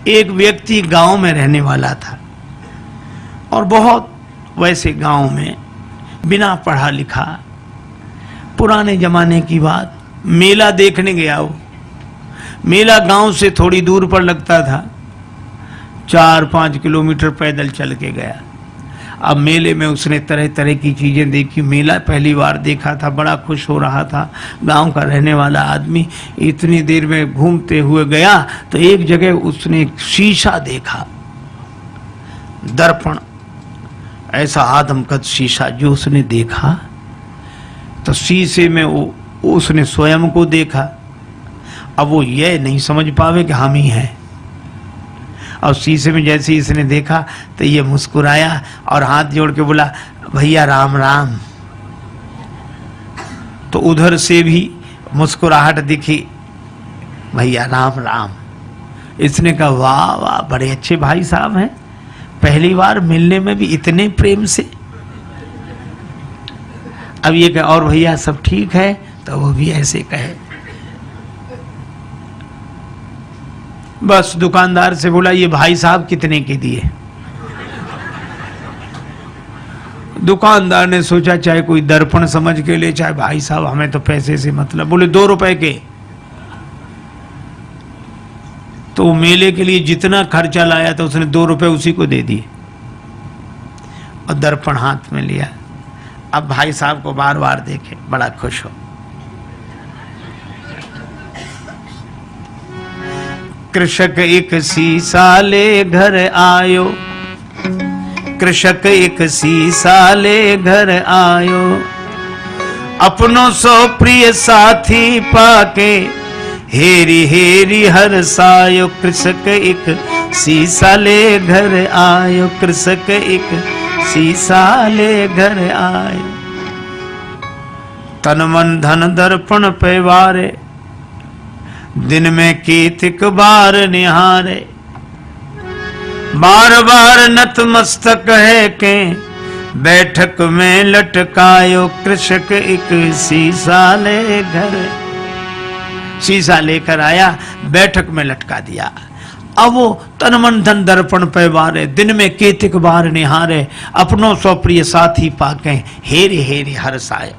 एक व्यक्ति गांव में रहने वाला था और बहुत वैसे गांव में बिना पढ़ा लिखा, पुराने जमाने की बात, मेला देखने गया। वो मेला गांव से थोड़ी दूर पर लगता था, 4-5 किलोमीटर पैदल चल के गया। अब मेले में उसने तरह तरह की चीजें देखी। मेला पहली बार देखा था, बड़ा खुश हो रहा था। गांव का रहने वाला आदमी इतनी देर में घूमते हुए गया तो एक जगह उसने एक शीशा देखा, दर्पण, ऐसा आदमकद शीशा जो उसने देखा तो शीशे में उसने स्वयं को देखा। अब वो ये नहीं समझ पावे कि हम ही हैं। और शीशे में जैसे ही इसने देखा तो ये मुस्कुराया और हाथ जोड़ के बोला, भैया राम राम। तो उधर से भी मुस्कुराहट दिखी, भैया राम राम। इसने कहा, वाह वाह, बड़े अच्छे भाई साहब हैं, पहली बार मिलने में भी इतने प्रेम से। अब ये कहे, और भैया सब ठीक है? तो वो भी ऐसे कहे। बस दुकानदार से बोला, ये भाई साहब कितने के दिए? दुकानदार ने सोचा चाहे कोई दर्पण समझ के ले, चाहे भाई साहब, हमें तो पैसे से मतलब। बोले 2 रुपए के। तो मेले के लिए जितना खर्चा लाया था उसने 2 रुपए उसी को दे दिए और दर्पण हाथ में लिया। अब भाई साहब को बार बार देखे, बड़ा खुश हो। कृषक एक सीसा ले घर आयो, कृषक एक सीसा ले घर आयो, अपनों सो प्रिय साथी पाके हेरी हेरी हर सायो। कृषक एक सीसा ले घर आयो, कृषक एक सीसा ले घर आयो। तन मन धन दर्पण पे वारे, दिन में कीतिक बार निहारे। बार बार नतमस्तक है के बैठक में लटकायो। कृषक एक शीशा ले घर, शीशा लेकर आया, बैठक में लटका दिया। अब वो तन मन धन दर्पण पे वारे, दिन में कीतिक बार निहारे, अपनों सो प्रिय साथी पाके हेरे हेरे हर्षाय।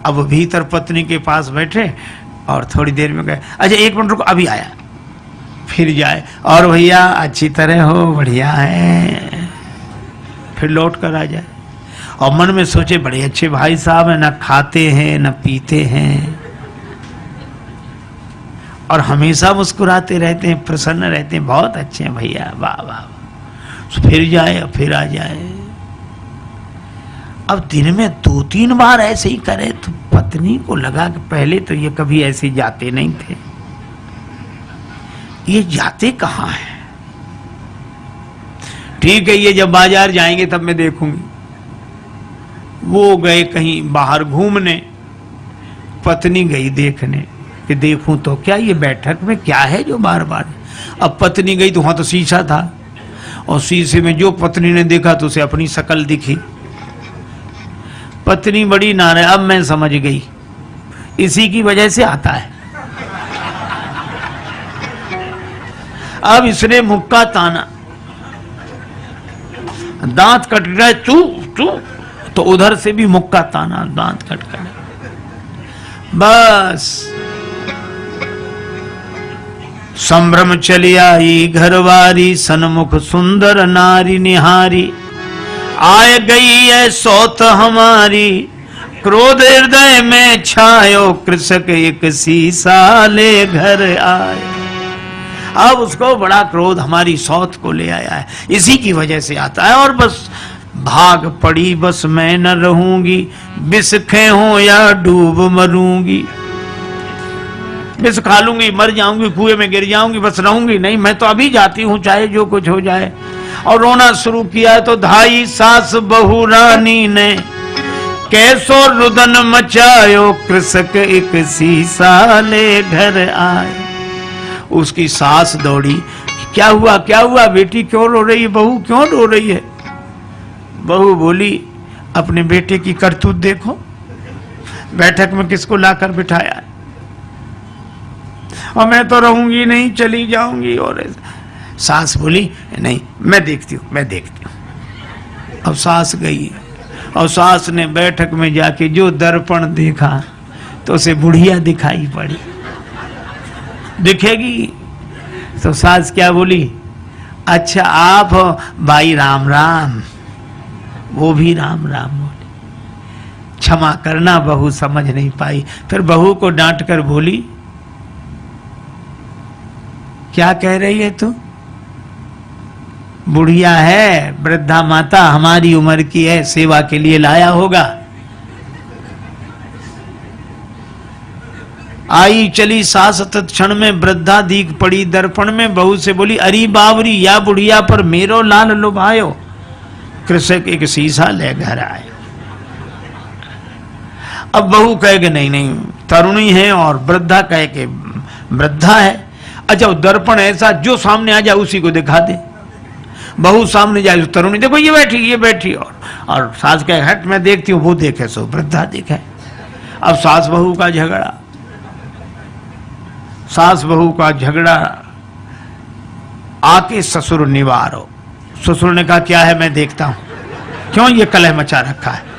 अब भीतर पत्नी के पास बैठे और थोड़ी देर में गए, अच्छा 1 मिनट रुको, अभी आया। फिर जाए, और भैया अच्छी तरह हो, बढ़िया है। फिर लौट कर आ जाए और मन में सोचे, बड़े अच्छे भाई साहब हैं, ना खाते हैं ना पीते हैं और हमेशा मुस्कुराते रहते हैं, प्रसन्न रहते हैं, बहुत अच्छे हैं भैया, वाह वाह। फिर जाए और फिर आ जाए। अब दिन में 2-3 बार ऐसे ही करे तो पत्नी को लगा कि पहले तो ये कभी ऐसे जाते नहीं थे, ये जाते कहाँ हैं? ठीक है, ये जब बाजार जाएंगे तब मैं देखूंगी। वो गए कहीं बाहर घूमने, पत्नी गई देखने कि देखूं तो क्या ये बैठक में क्या है जो बार बार। अब पत्नी गई तो वहां तो शीशा था और शीशे में जो पत्नी ने देखा तो उसे अपनी शक्ल दिखी। पत्नी बड़ी नाराज, अब मैं समझ गई, इसी की वजह से आता है। अब इसने मुक्का ताना, दांत कट गए, तू तू, तो उधर से भी मुक्का ताना, दांत कट गए। बस संभ्रम चली आई घरवारी, सन्मुख सुंदर नारी निहारी। आए गई है सौत हमारी, क्रोध हृदय में छायो। कृषक एक शीशा ले घर आए। अब उसको बड़ा क्रोध हमारी सौत को ले आया है, इसी की वजह से आता है। और बस भाग पड़ी, बस मैं न रहूंगी, विष हो या डूब मरूंगी। विष खा लूंगी, मर जाऊंगी, कुएं में गिर जाऊंगी, बस रहूंगी नहीं, मैं तो अभी जाती हूं, चाहे जो कुछ हो जाए। और रोना शुरू किया तो धाई सास बहू रानी ने कैसो रुदन मचायो। कृषक एक शीशा ले घर आए। उसकी सास दौड़ी, क्या हुआ क्या हुआ बेटी, क्यों रो रही है, बहू क्यों रो रही है? बहू बोली, अपने बेटे की करतूत देखो, बैठक में किसको लाकर बिठाया, और मैं तो रहूंगी नहीं, चली जाऊंगी। और सास बोली नहीं मैं देखती हूँ, मैं देखती हूँ। अब सास गई और सास ने बैठक में जाके जो दर्पण देखा तो उसे बुढ़िया दिखाई पड़ी। दिखेगी तो सास क्या बोली, अच्छा आप हो भाई, राम राम। वो भी राम राम बोली। क्षमा करना बहू समझ नहीं पाई। फिर बहू को डांट कर बोली, क्या कह रही है तू? बुढ़िया है, वृद्धा माता, हमारी उम्र की है, सेवा के लिए लाया होगा। आई चली सास तत्क्षण में वृद्धा दीख पड़ी दर्पण में। बहू से बोली, अरी बावरी या बुढ़िया पर मेरो लाल लुभायो। कृषक एक शीशा ले घर आए। अब बहू कहे नहीं नहीं तरुणी है और वृद्धा कहे कि वृद्धा है। अच्छा दर्पण ऐसा जो सामने आ जाए उसी को दिखा दे। बहू सामने जाए तरुणी, देखो ये बैठी और सास कहे हट मैं देखती हूँ, वो देखे सो वृद्धा देखे। अब सास बहू का झगड़ा, सास बहू का झगड़ा आके ससुर निवारो। ससुर ने कहा क्या है मैं देखता हूं, क्यों ये कलह मचा रखा है।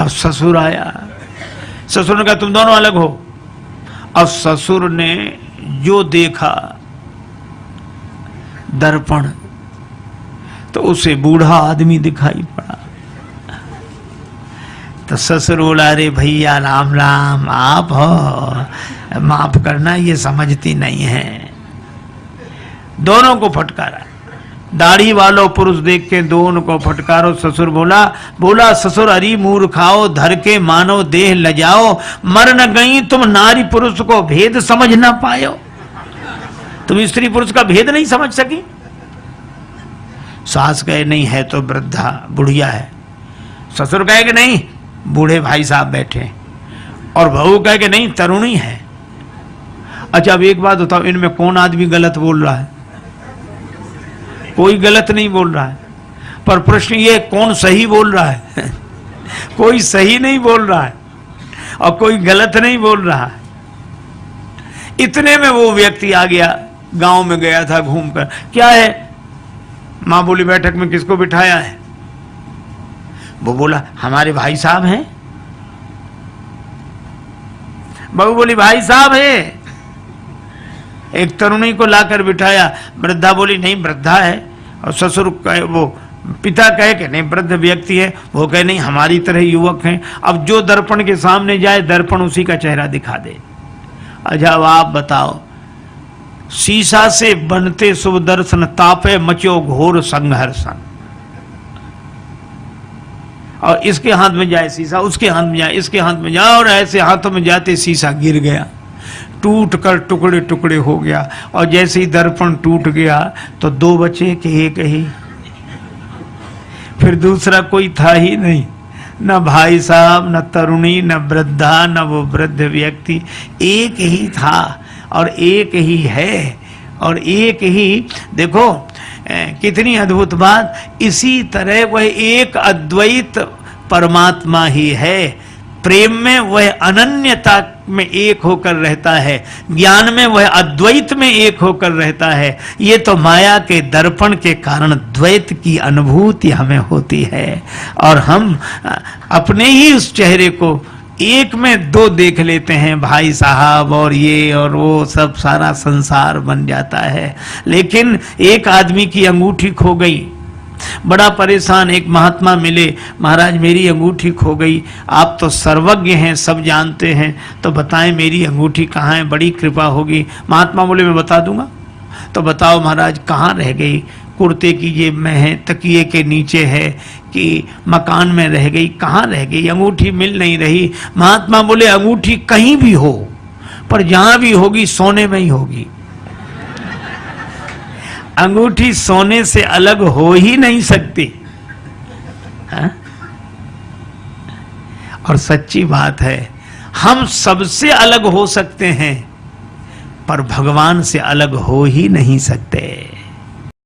अब ससुर आया, ससुर ने कहा तुम दोनों अलग हो। अब ससुर ने जो देखा दर्पण तो उसे बूढ़ा आदमी दिखाई पड़ा। तो ससुर बोला, अरे भैया राम राम, आप हो, माफ करना ये समझती नहीं है। दोनों को फटकारा, दाढ़ी वालों पुरुष देख के दोनों को फटकारो। ससुर बोला ससुर अरी मूर्खाओ, धर के मानो देह लजाओ, मर न गई तुम नारी पुरुष को भेद समझ ना पायो। तुम स्त्री पुरुष का भेद नहीं समझ सकी। सास कहे नहीं है तो वृद्धा बुढ़िया है। ससुर कहे कि नहीं बूढ़े भाई साहब बैठे, और बहू कहे कि नहीं तरुणी है। अच्छा अब एक बात बताओ, इनमें कौन आदमी गलत बोल रहा है? कोई गलत नहीं बोल रहा है, पर प्रश्न ये कौन सही बोल रहा है? कोई सही नहीं बोल रहा है और कोई गलत नहीं बोल रहा है। इतने में वो व्यक्ति आ गया, गांव में गया था घूमकर, क्या है? मां बोली बैठक में किसको बिठाया है? वो बोला हमारे भाई साहब हैं। बहू बोली भाई साहब है। एक तरुणी को लाकर बिठाया, वृद्धा बोली नहीं वृद्धा है, और ससुर कहे, वो पिता कहे कि नहीं वृद्ध व्यक्ति है, वो कहे नहीं हमारी तरह युवक हैं। अब जो दर्पण के सामने जाए दर्पण उसी का चेहरा दिखा दे। अच्छा अब आप बताओ, शीशा से बनते शुभ दर्शन, तापे मचो घोर संघर्षण। और इसके हाथ में जाए शीशा, उसके हाथ में जाए, इसके हाथ में जाए, और ऐसे हाथों में जाते शीशा गिर गया, टूट कर टुकड़े टुकड़े हो गया। और जैसे ही दर्पण टूट गया तो दो बचे कि एक ही, फिर दूसरा कोई था ही नहीं, न भाई साहब, न तरुणी, न वृद्धा, न वो वृद्ध व्यक्ति, एक ही था और एक ही है और एक ही। देखो कितनी अद्भुत बात। इसी तरह वह एक अद्वैत परमात्मा ही है। प्रेम में वह अनन्यता में एक होकर रहता है, ज्ञान में वह अद्वैत में एक होकर रहता है। ये तो माया के दर्पण के कारण द्वैत की अनुभूति हमें होती है, और हम अपने ही उस चेहरे को एक में दो देख लेते हैं, भाई साहब और ये और वो, सब सारा संसार बन जाता है। लेकिन एक आदमी की अंगूठी खो गई, बड़ा परेशान। एक महात्मा मिले, महाराज मेरी अंगूठी खो गई, आप तो सर्वज्ञ हैं, सब जानते हैं, तो बताएं मेरी अंगूठी कहाँ है, बड़ी कृपा होगी। महात्मा बोले मैं बता दूंगा। तो बताओ महाराज कहाँ रह गई? कुर्ते की जेब में है, तकिए के नीचे है, कि मकान में रह गई, कहाँ रह गई? अंगूठी मिल नहीं रही। महात्मा बोले अंगूठी कहीं भी हो, पर जहां भी होगी सोने में ही होगी। अंगूठी सोने से अलग हो ही नहीं सकती। हा? और सच्ची बात है, हम सबसे अलग हो सकते हैं पर भगवान से अलग हो ही नहीं सकते।